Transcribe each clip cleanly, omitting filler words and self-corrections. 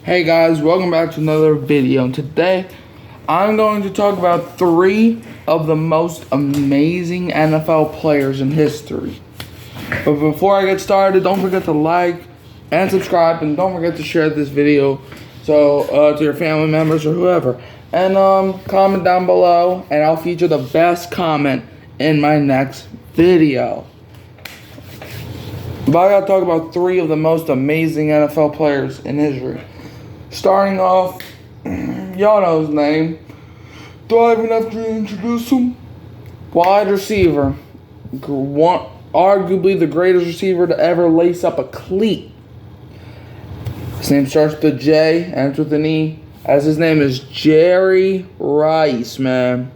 Hey guys, welcome back to another video. And today, I'm going to talk about 3 of the most amazing NFL players in history. But before I get started, don't forget to like and subscribe, and don't forget to share this video to your family members or whoever. And comment down below, and I'll feature the best comment in my next video. But I gotta talk about 3 of the most amazing NFL players in history. Starting off, y'all know his name. Do I even have to introduce him? Wide receiver. Arguably the greatest receiver to ever lace up a cleat. His name starts with a J, ends with an E, as his name is Jerry Rice, man.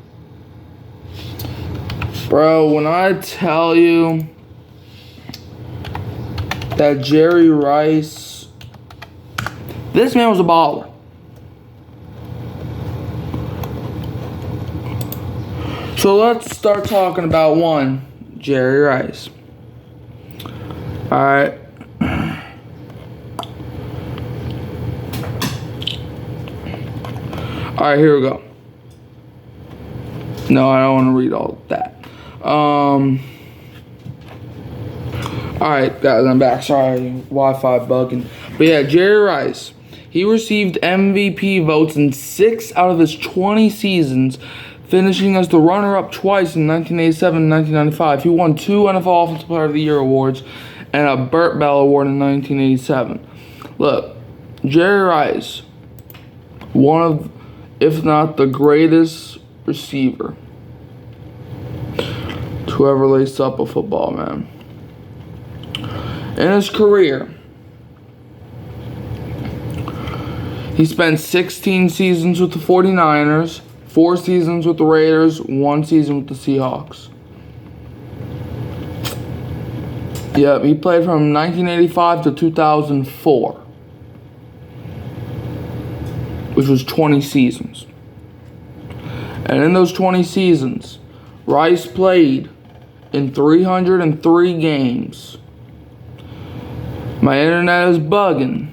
Bro, when I tell you that Jerry Rice, this man was a baller. So let's start talking about Jerry Rice. Alright. Alright, here we go. No, I don't want to read all of that. Alright, guys, I'm back. Sorry, Wi-Fi bugging. But yeah, Jerry Rice. He received MVP votes in 6 out of his 20 seasons, finishing as the runner-up twice in 1987 and 1995. He won 2 NFL Offensive Player of the Year awards and a Burt Bell Award in 1987. Look, Jerry Rice, one of, if not the greatest receiver to ever lace up a football, man. In his career, he spent 16 seasons with the 49ers, 4 seasons with the Raiders, 1 season with the Seahawks. Yep, he played from 1985 to 2004, which was 20 seasons. And in those 20 seasons, Rice played in 303 games. My internet is bugging.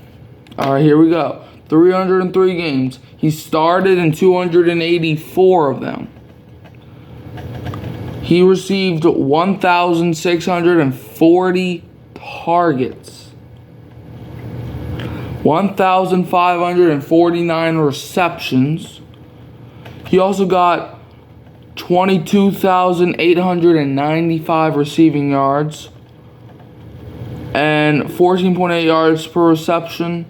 Alright, here we go. 303 games. He started in 284 of them. He received 1,640 targets. 1,549 receptions. He also got 22,895 receiving yards and 14.8 yards per reception,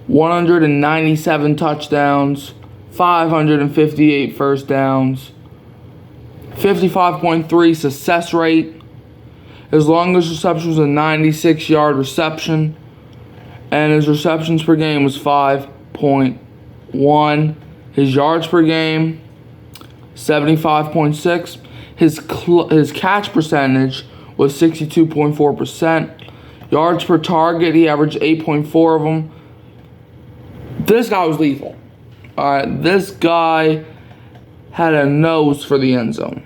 197 touchdowns, 558 first downs, 55.3 success rate. His longest reception was a 96-yard reception, and his receptions per game was 5.1. His yards per game, 75.6. His catch percentage was 62.4%. Yards per target, he averaged 8.4 of them. This guy was lethal. Alright, this guy had a nose for the end zone.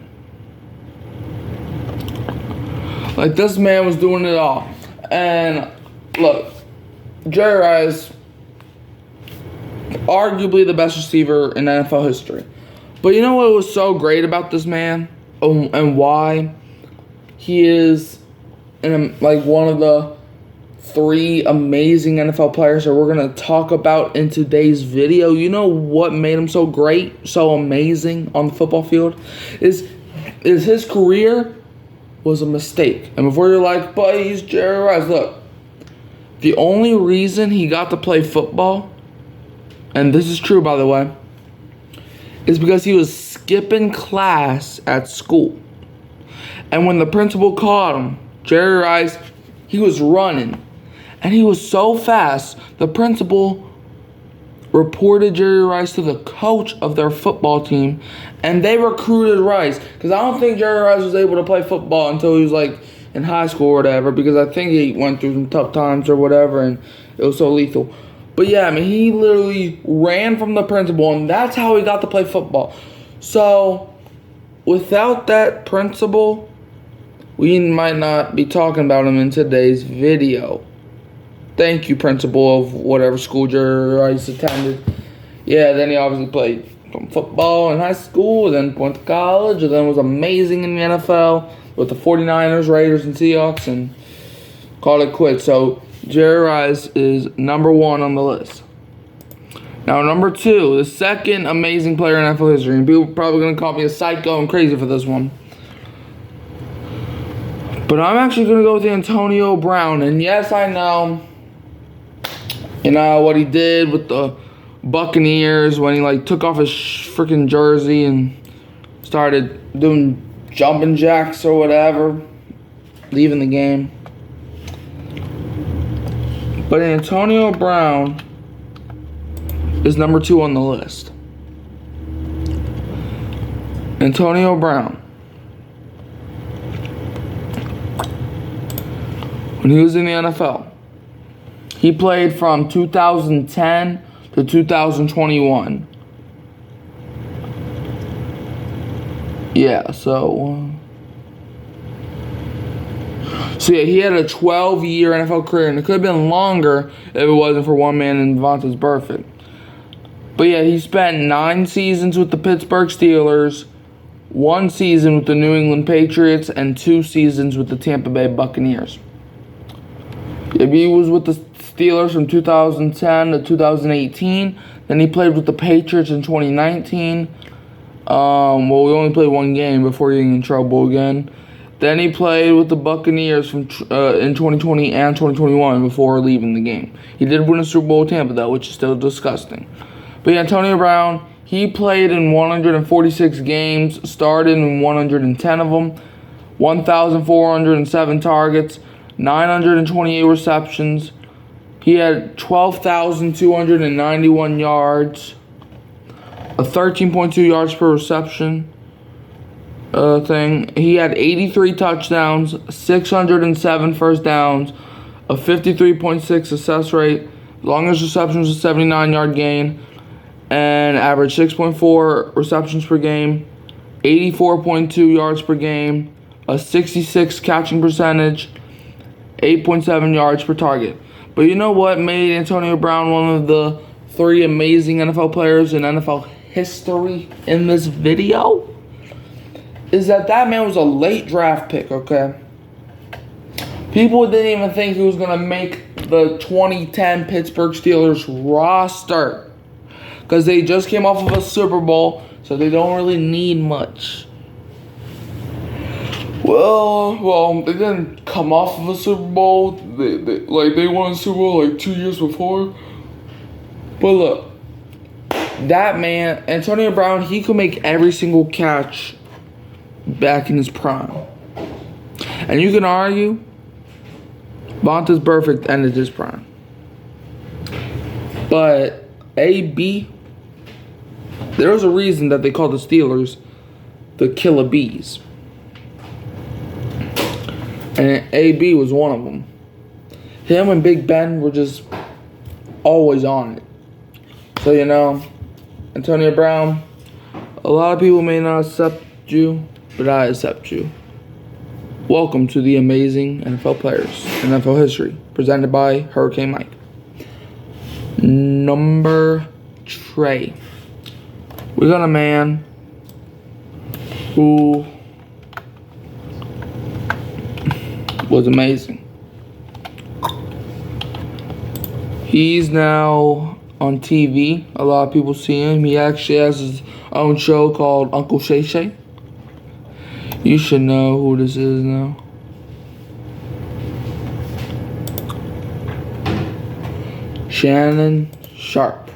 Like, this man was doing it all. And look, Jerry Rice, arguably the best receiver in NFL history. But you know what was so great about this man, and why he is one of the 3 amazing NFL players that we're going to talk about in today's video? You know what made him so great, so amazing on the football field? Is his career was a mistake. And before you're like, but he's Jerry Rice, look, the only reason he got to play football, and this is true by the way, is because he was skipping class at school. And when the principal caught him, Jerry Rice, he was running. And he was so fast, the principal reported Jerry Rice to the coach of their football team, and they recruited Rice. Because I don't think Jerry Rice was able to play football until he was like in high school or whatever, because I think he went through some tough times or whatever, and it was so lethal. But yeah, I mean, he literally ran from the principal, and that's how he got to play football. So, without that principal, we might not be talking about him in today's video. Thank you, principal of whatever school Jerry Rice attended. Yeah, then he obviously played some football in high school, then went to college, and then was amazing in the NFL with the 49ers, Raiders, and Seahawks, and called it quits. So Jerry Rice is number 1 on the list. Now, number 2, the second amazing player in NFL history, and people are probably going to call me a psycho and crazy for this one. But I'm actually going to go with Antonio Brown. And yes, I know, what he did with the Buccaneers when he, took off his freaking jersey and started doing jumping jacks or whatever, leaving the game. But Antonio Brown is number 2 on the list. Antonio Brown. When he was in the NFL, he played from 2010 to 2021. Yeah, so yeah, he had a 12-year NFL career, and it could have been longer if it wasn't for one man in Vontaze Burfict. But yeah, he spent 9 seasons with the Pittsburgh Steelers, 1 season with the New England Patriots, and 2 seasons with the Tampa Bay Buccaneers. He was with the Steelers from 2010 to 2018. Then he played with the Patriots in 2019. We only played 1 game before getting in trouble again. Then he played with the Buccaneers in 2020 and 2021 before leaving the game. He did win a Super Bowl with Tampa, though, which is still disgusting. But yeah, Antonio Brown, he played in 146 games, started in 110 of them, 1,407 targets, 928 receptions. He had 12,291 yards, a 13.2 yards per reception thing. He had 83 touchdowns, 607 first downs, a 53.6 success rate, longest reception was a 79-yard gain, and averaged 6.4 receptions per game, 84.2 yards per game, a 66 catching percentage, 8.7 yards per target. But you know what made Antonio Brown one of the 3 amazing NFL players in NFL history in this video? Is that man was a late draft pick, okay? People didn't even think he was going to make the 2010 Pittsburgh Steelers roster, because they just came off of a Super Bowl, so they don't really need much. Well, they didn't come off of a Super Bowl. They won a Super Bowl 2 years before. But look, that man, Antonio Brown, he could make every single catch back in his prime. And you can argue Vontaze Burfict ended his prime. But AB, there was a reason that they called the Steelers the Killer Bees. And AB was one of them. Him and Big Ben were just always on it. So, Antonio Brown, a lot of people may not accept you, but I accept you. Welcome to the amazing NFL players in NFL history, presented by Hurricane Mike. Number 3. We got a man who was amazing. He's now on TV. A lot of people see him. He actually has his own show called Uncle Shay Shay. You should know who this is now. Shannon Sharpe.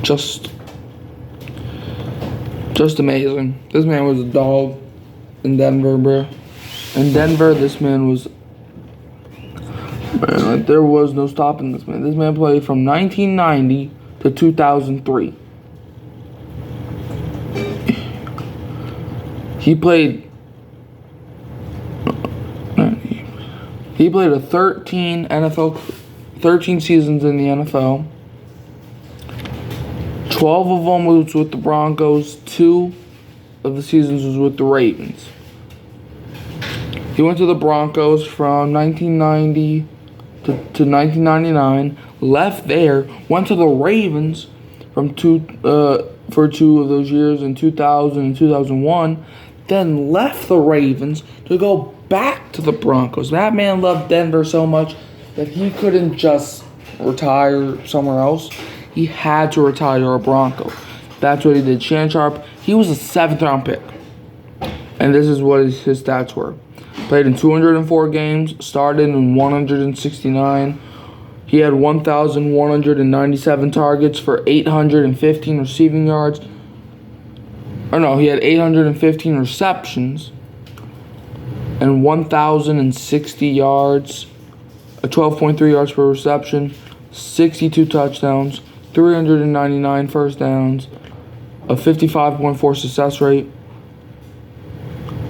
Just amazing. This man was a dog in Denver, bro. In Denver, this man was... Man, there was no stopping this man. This man played from 1990 to 2003. He played a 13 seasons in the NFL. 12 of them was with the Broncos. 2 of the seasons was with the Ravens. He went to the Broncos from 1990 to 1999. Left there, went to the Ravens for 2 of those years in 2000 and 2001. Then left the Ravens to go back to the Broncos. That man loved Denver so much that he couldn't just retire somewhere else. He had to retire a Bronco. That's what he did. Shannon Sharpe, he was a 7th-round pick. And this is what his stats were. Played in 204 games, started in 169. He had 1,197 targets for 815 receiving yards. He had 815 receptions and 1,060 yards, 12.3 yards per reception, 62 touchdowns, 399 first downs, a 55.4 success rate.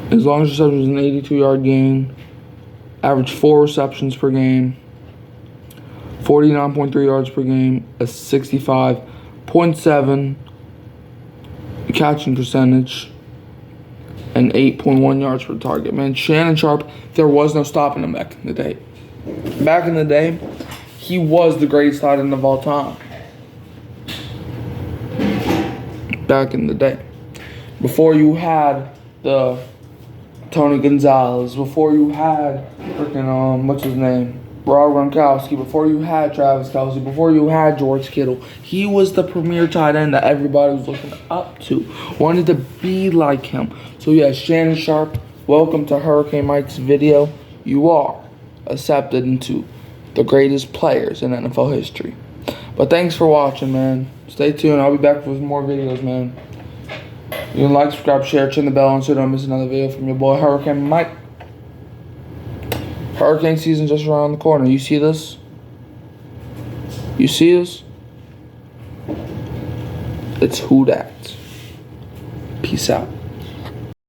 His longest reception was an 82-yard gain. Averaged 4 receptions per game. 49.3 yards per game. A 65.7 catching percentage. And 8.1 yards per target. Man, Shannon Sharpe, there was no stopping him back in the day. Back in the day, he was the greatest tight end of all time. Back in the day. Before you had the Tony Gonzalez, before you had freaking what's his name, Rob Gronkowski, before you had Travis Kelce, before you had George Kittle, he was the premier tight end that everybody was looking up to, wanted to be like him. So yeah, Shannon Sharpe, welcome to Hurricane Mike's video. You are accepted into the greatest players in NFL history. But thanks for watching, man. Stay tuned. I'll be back with more videos, man. You can like, subscribe, share, turn the bell on so you don't miss another video from your boy Hurricane Mike. Hurricane season just around the corner. You see this? You see this? It's who dat. Peace out.